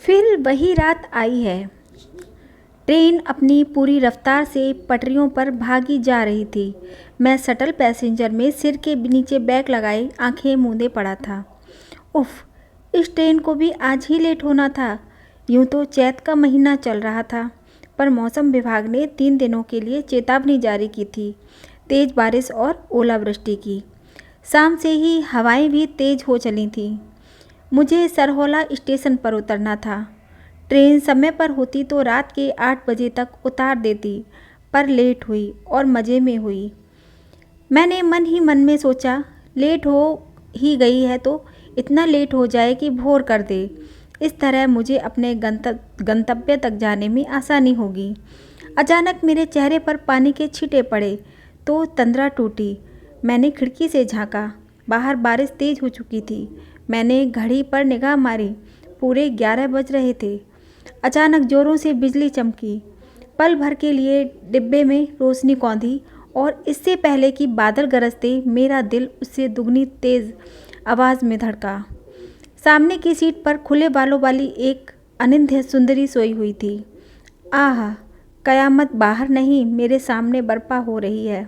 फिर वही रात आई है। ट्रेन अपनी पूरी रफ्तार से पटरियों पर भागी जा रही थी। मैं सटल पैसेंजर में सिर के नीचे बैग लगाए आंखें मूंदे पड़ा था। उफ, इस ट्रेन को भी आज ही लेट होना था। यूं तो चैत का महीना चल रहा था, पर मौसम विभाग ने 3 दिनों के लिए चेतावनी जारी की थी, तेज़ बारिश और ओलावृष्टि की। शाम से ही हवाएं भी तेज़ हो चली थीं। मुझे सरहौला स्टेशन पर उतरना था। ट्रेन समय पर होती तो रात के 8 बजे तक उतार देती, पर लेट हुई और मज़े में हुई। मैंने मन ही मन में सोचा, लेट हो ही गई है तो इतना लेट हो जाए कि भोर कर दे। इस तरह मुझे अपने गंतव्य तक जाने में आसानी होगी। अचानक मेरे चेहरे पर पानी के छींटे पड़े तो तंद्रा टूटी। मैंने खिड़की से झांका। बाहर बारिश तेज़ हो चुकी थी। मैंने घड़ी पर निगाह मारी। पूरे 11 बज रहे थे। अचानक ज़ोरों से बिजली चमकी। पल भर के लिए डिब्बे में रोशनी कौंधी और इससे पहले कि बादल गरजते, मेरा दिल उससे दुगनी तेज़ आवाज़ में धड़का। सामने की सीट पर खुले बालों वाली एक अनिंद्य सुंदरी सोई हुई थी। आह! कयामत बाहर नहीं, मेरे सामने बर्पा हो रही है।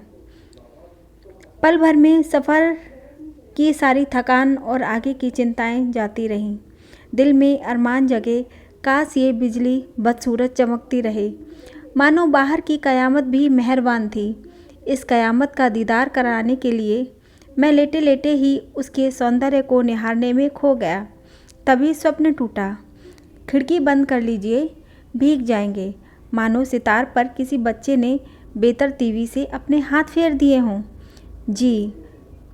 पल भर में सफ़र की सारी थकान और आगे की चिंताएं जाती रहीं। दिल में अरमान जगे, काश ये बिजली बदसूरत चमकती रहे। मानो बाहर की कयामत भी मेहरबान थी। इस कयामत का दीदार कराने के लिए मैं लेटे लेटे ही उसके सौंदर्य को निहारने में खो गया। तभी स्वप्न टूटा। खिड़की बंद कर लीजिए, भीग जाएंगे। मानो सितार पर किसी बच्चे ने बेतरतीबी से अपने हाथ फेर दिए हों। जी,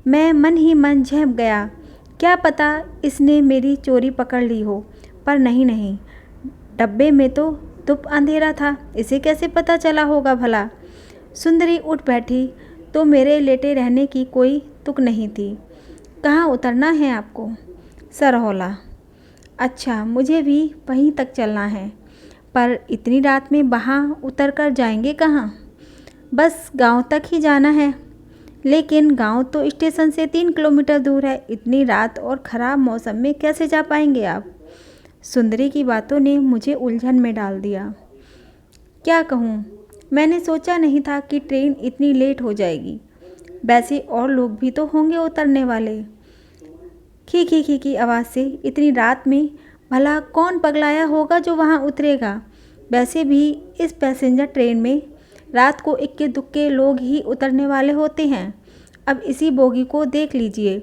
मैं मन ही मन झेप गया। क्या पता इसने मेरी चोरी पकड़ ली हो, पर नहीं, डब्बे में तो धूप अंधेरा था, इसे कैसे पता चला होगा भला। सुंदरी उठ बैठी तो मेरे लेटे रहने की कोई तुक नहीं थी। कहाँ उतरना है आपको? सरहौला। अच्छा, मुझे भी वहीं तक चलना है, पर इतनी रात में वहाँ उतर कर जाएंगे कहाँ? बस गांव तक ही जाना है। लेकिन गांव तो स्टेशन से 3 किलोमीटर दूर है। इतनी रात और ख़राब मौसम में कैसे जा पाएंगे आप? सुंदरी की बातों ने मुझे उलझन में डाल दिया। क्या कहूँ, मैंने सोचा नहीं था कि ट्रेन इतनी लेट हो जाएगी। वैसे और लोग भी तो होंगे उतरने वाले। खी खी खी की आवाज़ से इतनी रात में भला कौन पगलाया होगा जो वहाँ उतरेगा? वैसे भी इस पैसेंजर ट्रेन में रात को इक्के दुक्के लोग ही उतरने वाले होते हैं। अब इसी बोगी को देख लीजिए।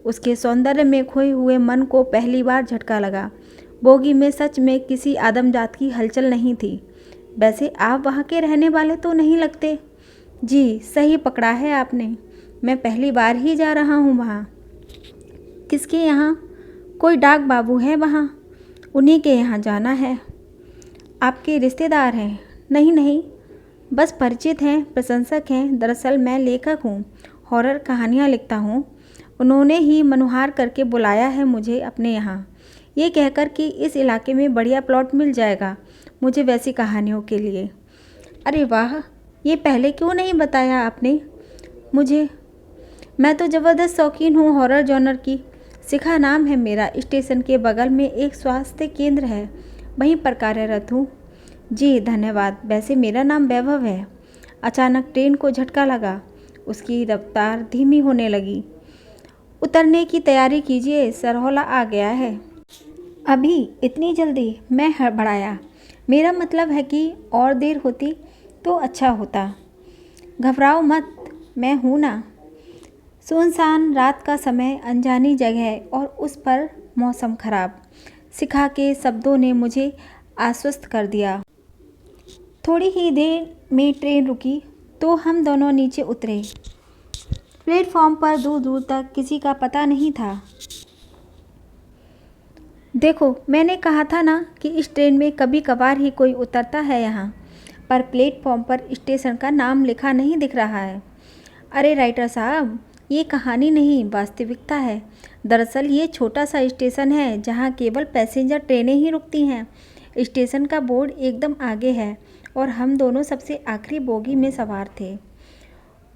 उसके सौंदर्य में खोए हुए मन को पहली बार झटका लगा। बोगी में सच में किसी आदमजात की हलचल नहीं थी। वैसे आप वहाँ के रहने वाले तो नहीं लगते। जी, सही पकड़ा है आपने। मैं पहली बार ही जा रहा हूँ वहाँ। किसके यहाँ? कोई डाक बाबू है वहाँ, उन्हीं के यहाँ जाना है। आपके रिश्तेदार हैं? नहीं, बस परिचित हैं, प्रशंसक हैं। दरअसल मैं लेखक हूँ, हॉरर कहानियाँ लिखता हूँ। उन्होंने ही मनुहार करके बुलाया है मुझे अपने यहाँ, ये कहकर कि इस इलाके में बढ़िया प्लॉट मिल जाएगा मुझे वैसी कहानियों के लिए। अरे वाह, ये पहले क्यों नहीं बताया आपने मुझे? मैं तो ज़बरदस्त शौकीन हूँ हॉरर जॉनर की। शिखा नाम है मेरा। स्टेशन के बगल में एक स्वास्थ्य केंद्र है, वहीं पर कार्यरत हूँ। जी धन्यवाद। वैसे मेरा नाम वैभव है। अचानक ट्रेन को झटका लगा। उसकी रफ्तार धीमी होने लगी। उतरने की तैयारी कीजिए, सरहौला आ गया है। अभी इतनी जल्दी? मैं हड़बड़ाया। मेरा मतलब है कि और देर होती तो अच्छा होता। घबराओ मत, मैं हूँ ना। सुनसान रात का समय, अनजानी जगह और उस पर मौसम खराब। शिखा के शब्दों ने मुझे आश्वस्त कर दिया। थोड़ी ही देर में ट्रेन रुकी तो हम दोनों नीचे उतरे। प्लेटफॉर्म पर दूर दूर तक किसी का पता नहीं था। देखो, मैंने कहा था ना कि इस ट्रेन में कभी कभार ही कोई उतरता है यहाँ, पर प्लेटफॉर्म पर स्टेशन का नाम लिखा नहीं दिख रहा है। अरे राइटर साहब, ये कहानी नहीं, वास्तविकता है। दरअसल ये छोटा सा स्टेशन है जहाँ केवल पैसेंजर ट्रेनें ही रुकती हैं। स्टेशन का बोर्ड एकदम आगे है और हम दोनों सबसे आखिरी बोगी में सवार थे।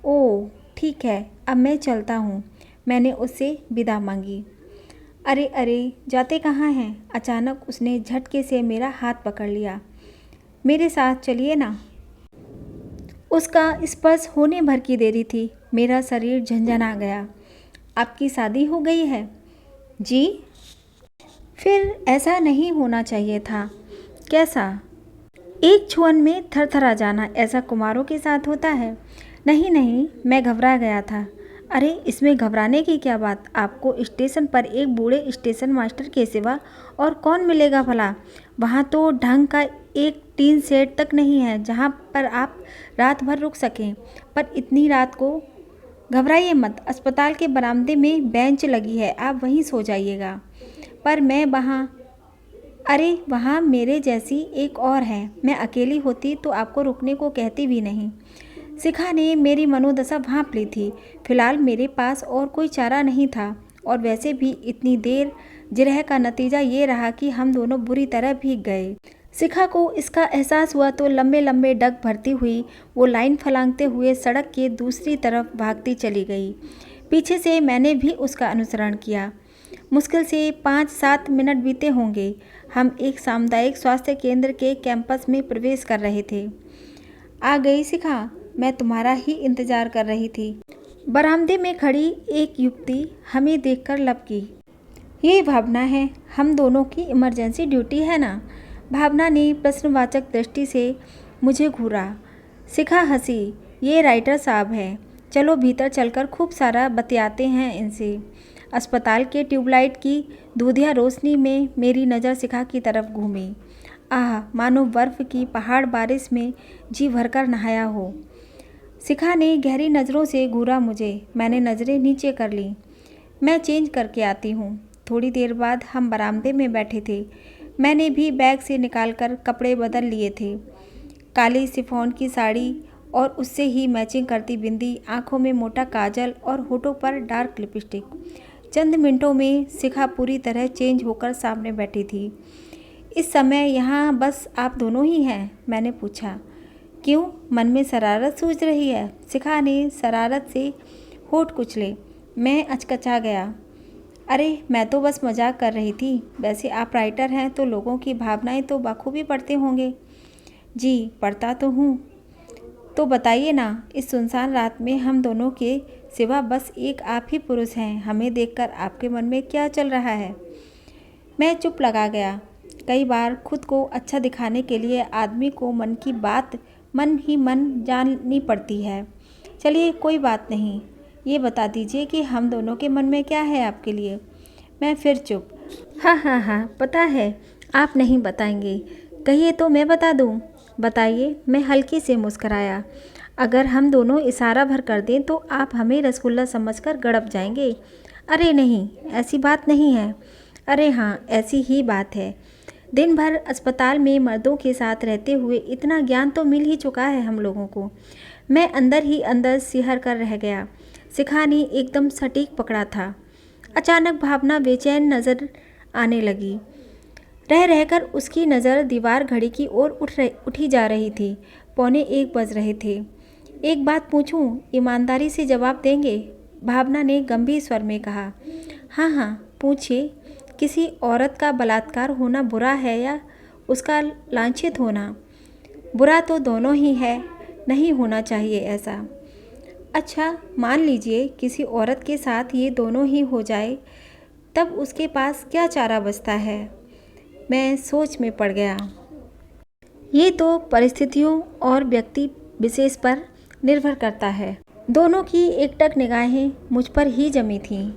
ओह ठीक है, अब मैं चलता हूँ, मैंने उससे विदा मांगी। अरे अरे, जाते कहाँ हैं? अचानक उसने झटके से मेरा हाथ पकड़ लिया। मेरे साथ चलिए ना। उसका स्पर्श होने भर की देरी थी। मेरा शरीर झंझना गया। आपकी शादी हो गई है? जी? फिर ऐसा नहीं होना चाहिए था। कैसा? एक छुअन में थरथरा जाना, ऐसा कुमारों के साथ होता है? नहीं नहीं, मैं घबरा गया था। अरे इसमें घबराने की क्या बात? आपको स्टेशन पर एक बूढ़े स्टेशन मास्टर के सिवा और कौन मिलेगा भला? वहाँ तो ढंग का एक टीन सेट तक नहीं है जहाँ पर आप रात भर रुक सकें। पर इतनी रात को? घबराइए मत, अस्पताल के बरामदे में बेंच लगी है, आप वहीं सो जाइएगा। पर मैं वहाँ, अरे वहाँ मेरे जैसी एक और है। मैं अकेली होती तो आपको रुकने को कहती भी नहीं। शिखा ने मेरी मनोदशा भांप ली थी। फिलहाल मेरे पास और कोई चारा नहीं था, और वैसे भी इतनी देर जिरह का नतीजा ये रहा कि हम दोनों बुरी तरह भीग गए। शिखा को इसका एहसास हुआ तो लंबे लंबे डग भरती हुई वो लाइन फलांगते हुए सड़क के दूसरी तरफ भागती चली गई। पीछे से मैंने भी उसका अनुसरण किया। मुश्किल से 5-7 मिनट बीते होंगे। हम एक सामुदायिक स्वास्थ्य केंद्र के कैंपस में प्रवेश कर रहे थे। आ गई शिखा, मैं तुम्हारा ही इंतजार कर रही थी। बरामदे में खड़ी एक युवती हमें देखकर लपकी। ये भावना है, हम दोनों की इमरजेंसी ड्यूटी है ना? भावना ने प्रश्नवाचक दृष्टि से मुझे घूरा। शिखा हंसी। ये राइटर साहब हैं, चलो भीतर चलकर खूब सारा बतियाते हैं इनसे। अस्पताल के ट्यूबलाइट की दूधिया रोशनी में मेरी नज़र शिखा की तरफ घूमी। आह, मानो बर्फ़ की पहाड़ बारिश में जी भरकर नहाया हो। शिखा ने गहरी नज़रों से घूरा मुझे। मैंने नज़रें नीचे कर लीं। मैं चेंज करके आती हूँ। थोड़ी देर बाद हम बरामदे में बैठे थे। मैंने भी बैग से निकालकर कपड़े बदल लिए थे। काली शिफॉन की साड़ी और उससे ही मैचिंग करती बिंदी, आँखों में मोटा काजल और होठों पर डार्क लिपस्टिक। चंद मिनटों में शिखा पूरी तरह चेंज होकर सामने बैठी थी। इस समय यहाँ बस आप दोनों ही हैं? मैंने पूछा। क्यों, मन में शरारत सूझ रही है? शिखा ने शरारत से होठ कुचले। मैं अचकचा गया। अरे मैं तो बस मजाक कर रही थी। वैसे आप राइटर हैं तो लोगों की भावनाएं तो बखूबी पढ़ते होंगे। जी पढ़ता तो हूँ। तो बताइए ना, इस सुनसान रात में हम दोनों के सिवा बस एक आप ही पुरुष हैं। हमें देखकर आपके मन में क्या चल रहा है? मैं चुप लगा गया। कई बार खुद को अच्छा दिखाने के लिए आदमी को मन की बात मन ही मन जाननी पड़ती है। चलिए कोई बात नहीं, ये बता दीजिए कि हम दोनों के मन में क्या है आपके लिए। मैं फिर चुप। हाँ हाँ हाँ, पता है आप नहीं बताएंगे। कहिए तो मैं बता दूँ। बताइए, मैं हल्की से मुस्कराया। अगर हम दोनों इशारा भर कर दें तो आप हमें रसगुल्ला समझकर गड़प जाएंगे। अरे नहीं, ऐसी बात नहीं है। अरे हाँ, ऐसी ही बात है। दिन भर अस्पताल में मर्दों के साथ रहते हुए इतना ज्ञान तो मिल ही चुका है हम लोगों को। मैं अंदर ही अंदर सिहर कर रह गया। शिखा ने एकदम सटीक पकड़ा था। अचानक भावना बेचैन नज़र आने लगी। रह रहकर उसकी नज़र दीवार घड़ी की ओर उठी जा रही थी। 1:45 बज रहे थे। एक बात पूछूं, ईमानदारी से जवाब देंगे? भावना ने गंभीर स्वर में कहा। हाँ हाँ पूछिए। किसी औरत का बलात्कार होना बुरा है या उसका लांछित होना? बुरा तो दोनों ही है, नहीं होना चाहिए ऐसा। अच्छा मान लीजिए किसी औरत के साथ ये दोनों ही हो जाए, तब उसके पास क्या चारा बचता है? मैं सोच में पड़ गया। ये तो परिस्थितियों और व्यक्ति विशेष पर निर्भर करता है। दोनों की एकटक निगाहें मुझ पर ही जमी थीं।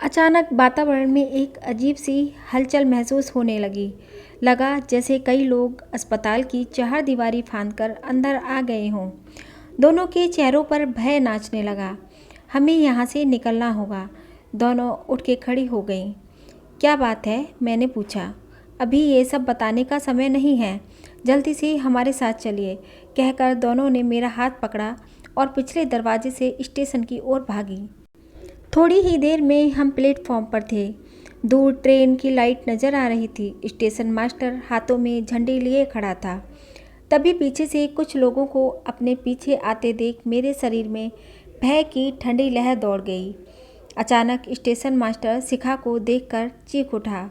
अचानक वातावरण में एक अजीब सी हलचल महसूस होने लगा जैसे कई लोग अस्पताल की चारदीवारी फांदकर अंदर आ गए हों। दोनों के चेहरों पर भय नाचने लगा। हमें यहाँ से निकलना होगा। दोनों उठ के खड़ी हो गईं। क्या बात है? मैंने पूछा। अभी ये सब बताने का समय नहीं है, जल्दी से हमारे साथ चलिए, कहकर दोनों ने मेरा हाथ पकड़ा और पिछले दरवाजे से स्टेशन की ओर भागी। थोड़ी ही देर में हम प्लेटफॉर्म पर थे। दूर ट्रेन की लाइट नज़र आ रही थी। स्टेशन मास्टर हाथों में झंडे लिए खड़ा था। तभी पीछे से कुछ लोगों को अपने पीछे आते देख मेरे शरीर में भय की ठंडी लहर दौड़ गई। अचानक स्टेशन मास्टर शिखा को देखकर चीख उठा।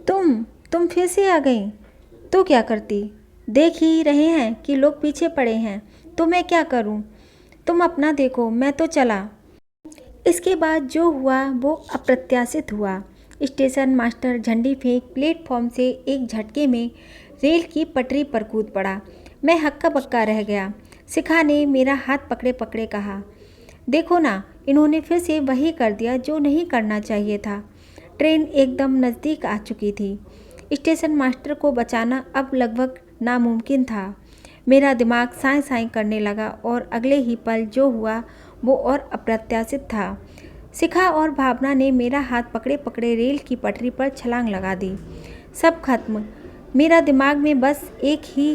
तुम फिर से आ गई? तो क्या करती? देख ही रहे हैं कि लोग पीछे पड़े हैं, तो मैं क्या करूं? तुम अपना देखो, मैं तो चला। इसके बाद जो हुआ वो अप्रत्याशित हुआ। स्टेशन मास्टर झंडी फेंक प्लेटफॉर्म से एक झटके में रेल की पटरी पर कूद पड़ा। मैं हक्का बक्का रह गया। शिखा ने मेरा हाथ पकड़े पकड़े कहा, देखो ना, इन्होंने फिर से वही कर दिया जो नहीं करना चाहिए था। ट्रेन एकदम नज़दीक आ चुकी थी। स्टेशन मास्टर को बचाना अब लगभग नामुमकिन था। मेरा दिमाग साए साए करने लगा और अगले ही पल जो हुआ वो और अप्रत्याशित था। शिखा और भावना ने मेरा हाथ पकड़े पकड़े रेल की पटरी पर छलांग लगा दी। सब खत्म। मेरा दिमाग में बस एक ही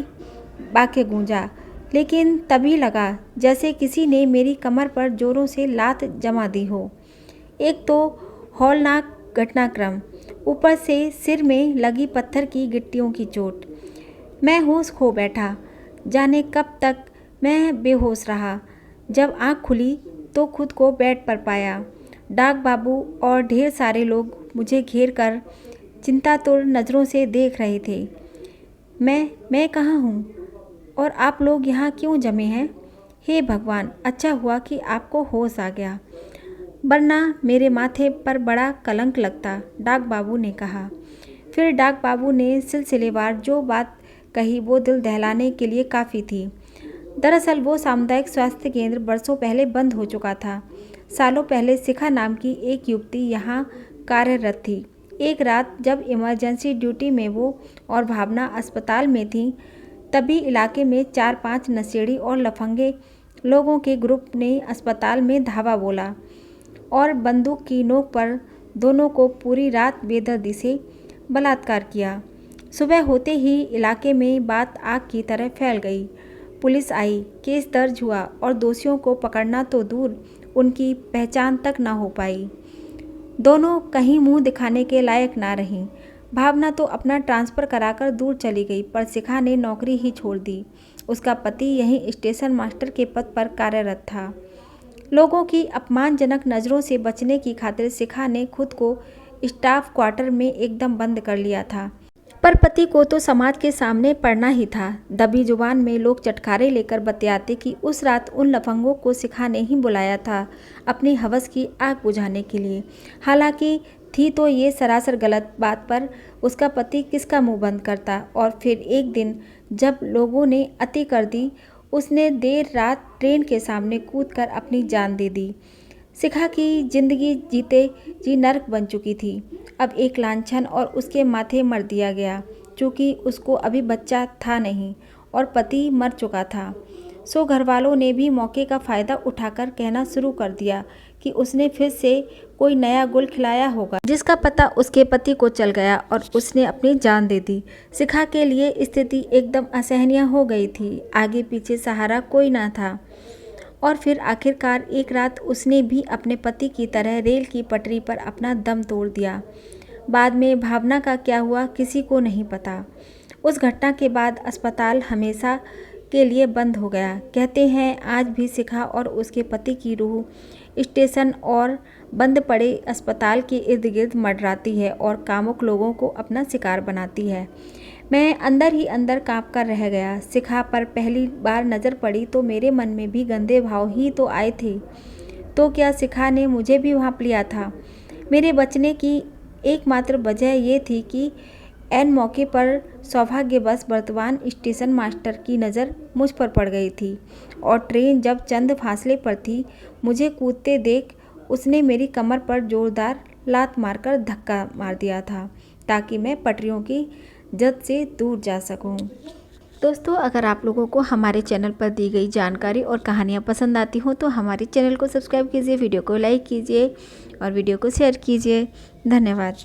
वाक्य गूंजा, लेकिन तभी लगा जैसे किसी ने मेरी कमर पर जोरों से लात जमा दी हो। एक तो हौलनाक घटनाक्रम, ऊपर से सिर में लगी पत्थर की गिट्टियों की चोट। मैं होश खो बैठा। जाने कब तक मैं बेहोश रहा। जब आँख खुली तो खुद को बेड पर पाया। डाक बाबू और ढेर सारे लोग मुझे घेर कर चिंतातुर नज़रों से देख रहे थे। मैं कहाँ हूँ और आप लोग यहाँ क्यों जमे हैं? हे भगवान, अच्छा हुआ कि आपको होश आ गया, वरना मेरे माथे पर बड़ा कलंक लगता, डाक बाबू ने कहा। फिर डाक बाबू ने सिलसिलेवार जो बात कही वो दिल दहलाने के लिए काफ़ी थी। दरअसल वो सामुदायिक स्वास्थ्य केंद्र बरसों पहले बंद हो चुका था। सालों पहले शिखा नाम की एक युवती यहाँ कार्यरत थी। एक रात जब इमरजेंसी ड्यूटी में वो और भावना अस्पताल में थी, तभी इलाके में 4-5 नशेड़ी और लफंगे लोगों के ग्रुप ने अस्पताल में धावा बोला और बंदूक की नोक पर दोनों को पूरी रात बेदर्दी से बलात्कार किया। सुबह होते ही इलाके में बात आग की तरह फैल गई। पुलिस आई, केस दर्ज हुआ और दोषियों को पकड़ना तो दूर, उनकी पहचान तक ना हो पाई। दोनों कहीं मुंह दिखाने के लायक ना रहीं। भावना तो अपना ट्रांसफ़र कराकर दूर चली गई, पर शिखा ने नौकरी ही छोड़ दी। उसका पति यहीं स्टेशन मास्टर के पद पर कार्यरत था। लोगों की अपमानजनक नज़रों से बचने की खातिर शिखा ने खुद को स्टाफ क्वार्टर में एकदम बंद कर लिया था। पर पति को तो समाज के सामने पड़ना ही था। दबी जुबान में लोग चटखारे लेकर बतियाते कि उस रात उन लफंगों को शिखा ने ही बुलाया था अपनी हवस की आग बुझाने के लिए। हालांकि थी तो ये सरासर गलत बात, पर उसका पति किसका मुंह बंद करता। और फिर एक दिन जब लोगों ने अति कर दी, उसने देर रात ट्रेन के सामने कूदकर अपनी जान दे दी। शिखा की जिंदगी जीते जी नर्क बन चुकी थी। अब एक लांछन और उसके माथे मर दिया गया, चूँकि उसको अभी बच्चा था नहीं और पति मर चुका था। सो घरवालों ने भी मौके का फ़ायदा उठाकर कहना शुरू कर दिया कि उसने फिर से कोई नया गुल खिलाया होगा, जिसका पता उसके पति को चल गया और उसने अपनी जान दे दी। शिखा के लिए स्थिति एकदम असहनीय हो गई थी। आगे पीछे सहारा कोई ना था और फिर आखिरकार एक रात उसने भी अपने पति की तरह रेल की पटरी पर अपना दम तोड़ दिया। बाद में भावना का क्या हुआ किसी को नहीं पता। उस घटना के बाद अस्पताल हमेशा के लिए बंद हो गया। कहते हैं आज भी शिखा और उसके पति की रूह स्टेशन और बंद पड़े अस्पताल के इर्द गिर्द मंडराती है और कामुक लोगों को अपना शिकार बनाती है। मैं अंदर ही अंदर काँप कर रह गया। शिखा पर पहली बार नज़र पड़ी तो मेरे मन में भी गंदे भाव ही तो आए थे। तो क्या शिखा ने मुझे भी भांप लिया था? मेरे बचने की एकमात्र वजह ये थी कि ऐन मौके पर सौभाग्यवश वर्तमान स्टेशन मास्टर की नज़र मुझ पर पड़ गई थी और ट्रेन जब चंद फासले पर थी, मुझे कूदते देख उसने मेरी कमर पर जोरदार लात मारकर धक्का मार दिया था ताकि मैं पटरियों की जद से दूर जा सकूं। दोस्तों, अगर आप लोगों को हमारे चैनल पर दी गई जानकारी और कहानियाँ पसंद आती हों तो हमारे चैनल को सब्सक्राइब कीजिए, वीडियो को लाइक कीजिए और वीडियो को शेयर कीजिए। धन्यवाद।